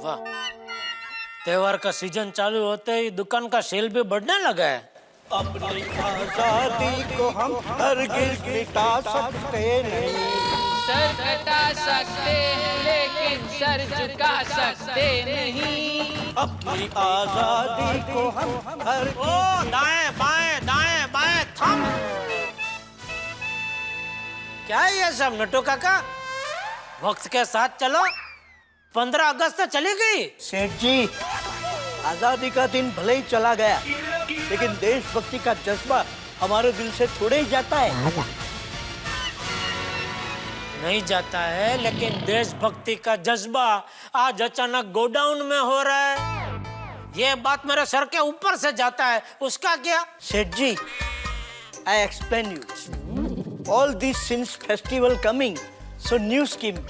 वाह, त्योहार का सीजन चालू होते ही दुकान का सेल भी बढ़ने लगा है। अपनी आजादी को हम हरगिज मिटा सकते नहीं। सर कटा सकते हैं लेकिन सर झुका सकते नहीं। अपनी आजादी को हम हर ओ दाएं बाएं थम। क्या है ये सब नटू काका? वक्त के साथ चलो। 15 अगस्त तो चली गई। सेठ जी, आजादी का दिन भले ही चला गया, लेकिन देशभक्ति का जज्बा हमारे दिल से थोड़े ही जाता है। नहीं जाता है, लेकिन देशभक्ति का जज्बा आज अचानक गोडाउन में हो रहा है। ये बात मेरे सर के ऊपर से जाता है, उसका क्या? सेठ जी, I explain you. All this since festival coming, so new scheme.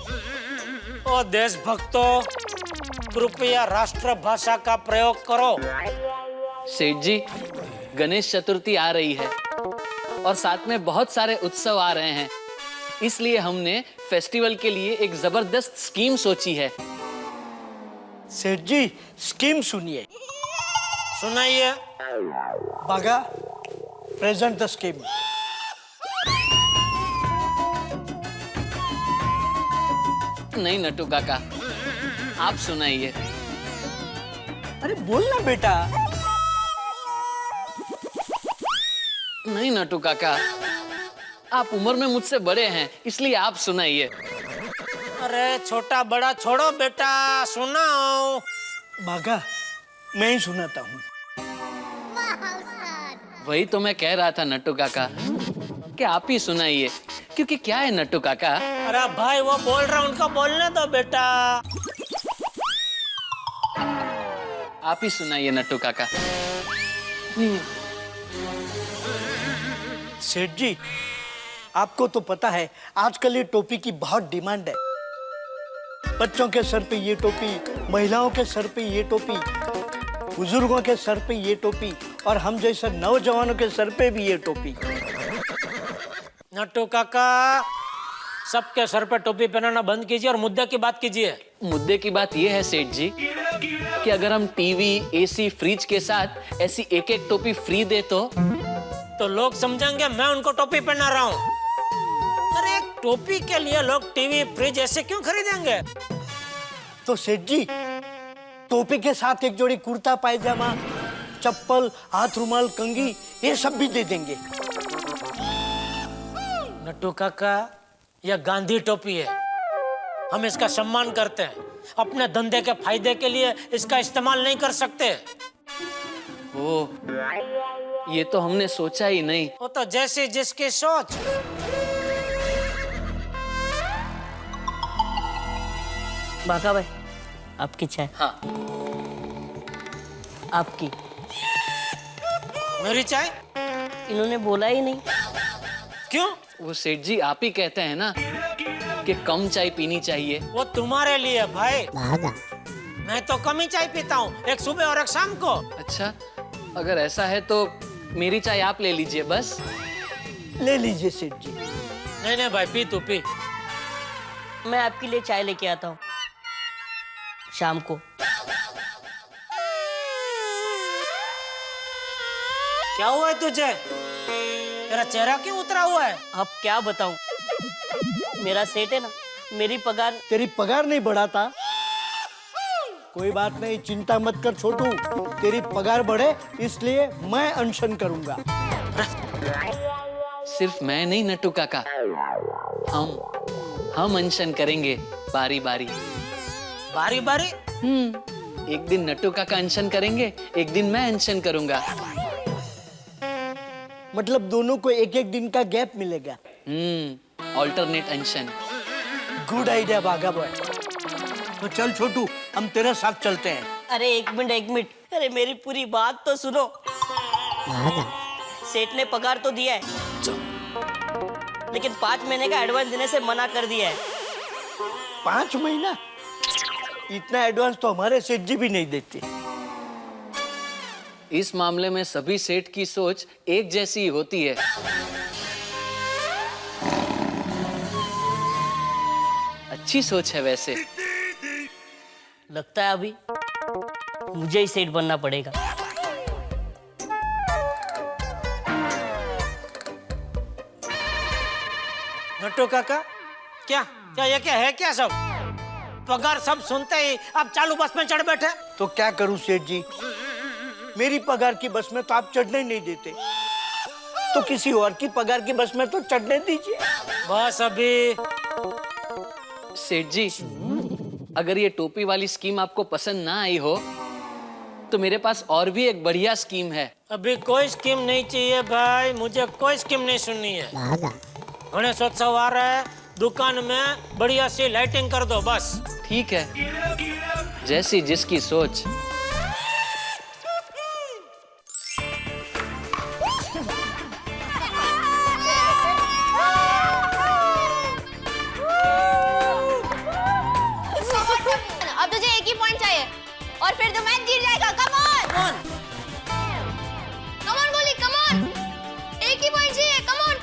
ओ देशभक्तों, कृपया राष्ट्रभाषा का प्रयोग करो। सेठ जी, गणेश चतुर्थी आ रही है और साथ में बहुत सारे उत्सव आ रहे हैं, इसलिए हमने फेस्टिवल के लिए एक जबरदस्त स्कीम सोची है। सेठ जी, स्कीम सुनिए। सुनाइए। बागा, प्रेजेंट द स्कीम। नहीं नटू काका, आप सुनाइए। अरे बोलना बेटा। नहीं नटू काका, आप उम्र में मुझसे बड़े हैं, इसलिए आप सुनाइए। अरे छोटा बड़ा छोड़ो बेटा, सुनाओ। बागा, मैं ही सुनाता हूँ। वही तो मैं कह रहा था नट्टू काका कि आप ही सुनाइए, क्योंकि क्या है नट्टू काका। अरे भाई वो बोल रहा, उनको बोलने दो बेटा। आप ही सुनाइए नट्टू काका। सेठ जी, आपको तो पता है आजकल ये टोपी की बहुत डिमांड है। बच्चों के सर पे ये टोपी, महिलाओं के सर पे ये टोपी, बुजुर्गों के सर पे ये टोपी, और हम जैसे नौजवानों के सर पे भी ये टोपी। नट्टू काका, सबके सर पे टोपी पहनाना बंद कीजिए और मुद्दे की बात कीजिए। मुद्दे की बात यह है सेठ जी कि अगर हम टीवी, एसी, फ्रिज के साथ ऐसी एक एक टोपी फ्री दे तो लोग समझेंगे मैं उनको टोपी पहना रहा हूँ। अरे एक टोपी के लिए लोग टीवी, फ्रिज ऐसे क्यों खरीदेंगे? तो सेठ जी, टोपी के साथ एक जोड़ी कुर्ता पायजामा, चप्पल, हाथ रुमाल, कंघी, ये सब भी दे देंगे। नट्टू काका, यह गांधी टोपी है, हम इसका सम्मान करते हैं। अपने धंधे के फायदे के लिए इसका इस्तेमाल नहीं कर सकते। ओ, ये तो हमने सोचा ही नहीं। वो तो जैसे जिसकी सोच। बाका भाई, आपकी चाय। हाँ। आपकी। मेरी चाय? इन्होंने बोला ही नहीं। क्यों? वो सेठ जी आप ही कहते हैं ना कि कम चाय पीनी चाहिए। वो तुम्हारे लिए भाई। मैं तो कम ही चाय पीता हूँ, एक सुबह और एक शाम को। अच्छा, अगर ऐसा है तो मेरी चाय आप ले लीजिए बस। ले लीजिए सेठ जी। नहीं नहीं भाई, पी तू पी। मैं आपके लिए चाय लेके आता हूँ शाम को। क्या हुआ है तुझे? तेरा चेहरा क्यों उतरा हुआ है? अब क्या बताऊं, मेरा सेठ है ना, मेरी पगार। तेरी पगार नहीं बढ़ाता? कोई बात नहीं, चिंता मत कर छोटू, तेरी पगार बढ़े इसलिए मैं अनशन करूंगा। सिर्फ मैं नहीं नट्टू काका, हम अनशन करेंगे बारी बारी। बारी बारी? एक दिन नट्टू काका अनशन करेंगे, एक दिन मैं अनशन करूंगा। मतलब दोनों को एक एक दिन का गैप मिलेगा। ऑल्टरनेट अनशन। गुड आइडिया बागा बॉय। तो चल छोटू, हम तेरे साथ चलते हैं। अरे एक मिनट, अरे मेरी पूरी बात तो सुनो। सेठ ने पगार तो दिया है, लेकिन 5 महीने का एडवांस देने से मना कर दिया है। 5 महीना? इतना एडवांस तो हमारे सेठ जी भी नहीं देते। इस मामले में सभी सेठ की सोच एक जैसी ही होती है। अच्छी सोच है वैसे। लगता है अभी मुझे ही सेठ बनना पड़ेगा। नट्टू काका, क्या क्या ये क्या है, क्या सब पगार सब सुनते ही आप चालू बस में चढ़ बैठे। तो क्या करूं सेठ जी, मेरी पगार की बस में तो आप चढ़ने नहीं देते, तो किसी और की पगार की बस में तो चढ़ने दीजिए। बस अभी सेठ जी, अगर ये टोपी वाली स्कीम आपको पसंद ना आई हो तो मेरे पास और भी एक बढ़िया स्कीम है। अभी कोई स्कीम नहीं चाहिए भाई, मुझे कोई स्कीम नहीं सुननी है। गणेश उत्सव आ रहा है, दुकान में बढ़िया सी लाइटिंग कर दो बस। ठीक है, जैसी जिसकी सोच। अब तुझे एक ही पॉइंट चाहिए और फिर तो मैच जीत जाएगा। कम ऑन गोली, कम ऑन, एक ही पॉइंट चाहिए। कम ऑन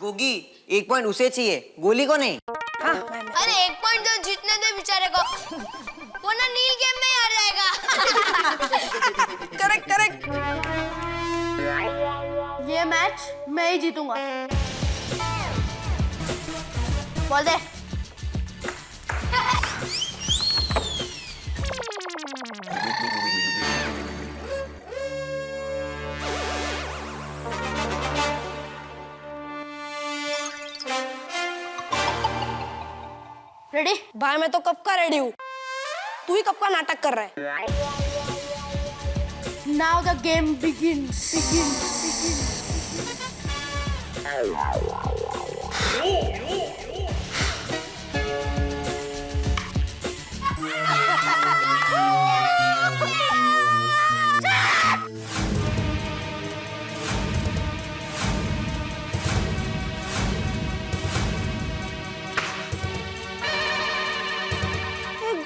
गोगी, 1 पॉइंट उसे चाहिए, गोली को नहीं। अरे एक पॉइंट तो जीतने दे बेचारे को, वरना नील गेम में हार जाएगा। Correct correct. ये मैच मैं ही जीतूंगा। बोल दे। रेडी? भाई मैं तो कब का रेडी हूँ, तू ही कब का नाटक कर रहा है। Now the game begins.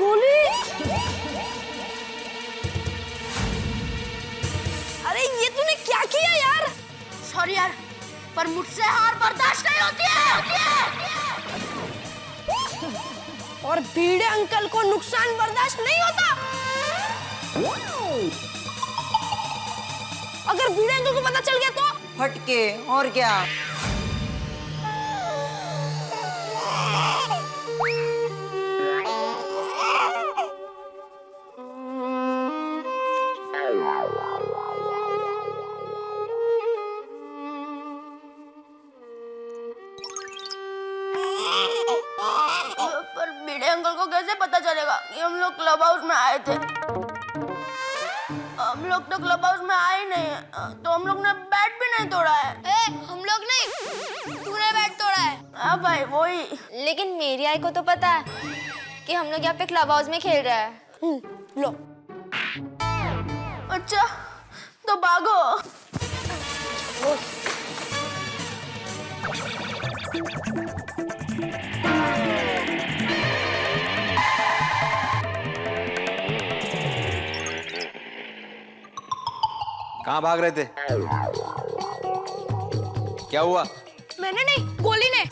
गोली। अरे ये तूने क्या किया यार? सॉरी यार, पर मुझसे हार बर्दाश्त नहीं होती है। और भीड़े अंकल को नुकसान बर्दाश्त नहीं होता। अगर भीड़े अंकल को पता चल गया तो फटके और क्या। पर भीड़े अंकल को कैसे पता चलेगा कि हम लोग क्लब हाउस में आए थे? हम लोग तो क्लब हाउस में आए नहीं है, तो हम लोग ने बैट भी नहीं तोड़ा है। हम लोग नहीं, तूने बैट तोड़ा है। हाँ भाई वही। लेकिन मेरी आई को तो पता है कि हम लोग यहाँ पे क्लब हाउस में खेल रहे हैं। लो। अच्छा तो भागो। कहाँ भाग रहे थे? क्या हुआ? मैंने नहीं, गोली ने।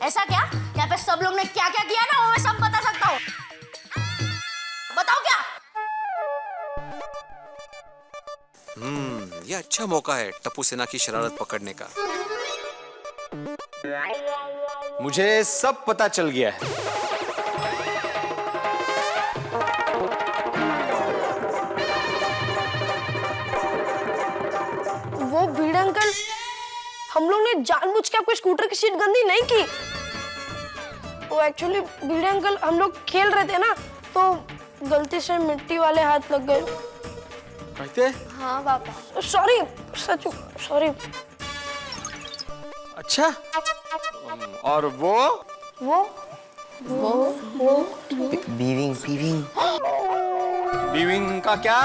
ऐसा क्या? यहाँ पे सब लोग ने क्या क्या किया ना वो मैं सब बता सकता हूँ। बताओ क्या? ये अच्छा मौका है टप्पू सेना की शरारत पकड़ने का। मुझे सब पता चल गया है। वो भीड़ अंकल, हम लोग ने जानबूझ के आपके स्कूटर की सीट गंदी नहीं की। वो एक्चुअली भीड़ अंकल, हम लोग खेल रहे थे ना, तो गलती से मिट्टी वाले हाथ लग गए। कहते? हाँ पापा। सॉरी, सच सॉरी। अच्छा, और वो? बीविंग बीविंग का क्या?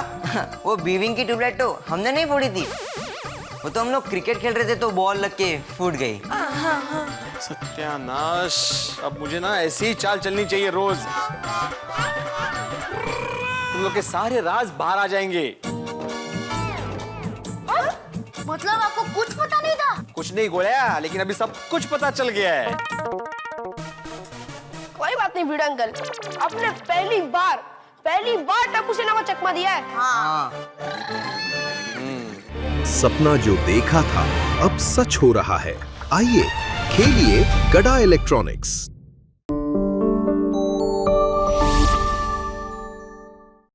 वो बीविंग की ट्यूबलाइट तो हमने नहीं फोड़ी थी, वो तो हम लोग क्रिकेट खेल रहे थे तो बॉल लग के फूट गई। सत्यानाश, अब मुझे ना ऐसी ही चाल चलनी चाहिए रोज। तुम लोग के सारे राज बाहर आ जाएंगे। मतलब आपको कुछ पता नहीं था? कुछ नहीं गोया, लेकिन अभी सब कुछ पता चल गया है। कोई बात नहीं भिड़े अंकल, आपने पहली बार टप्पू से नवा चकमा दिया है। सपना जो देखा था अब सच हो रहा है। आइए खेलिए गड़ा इलेक्ट्रॉनिक्स।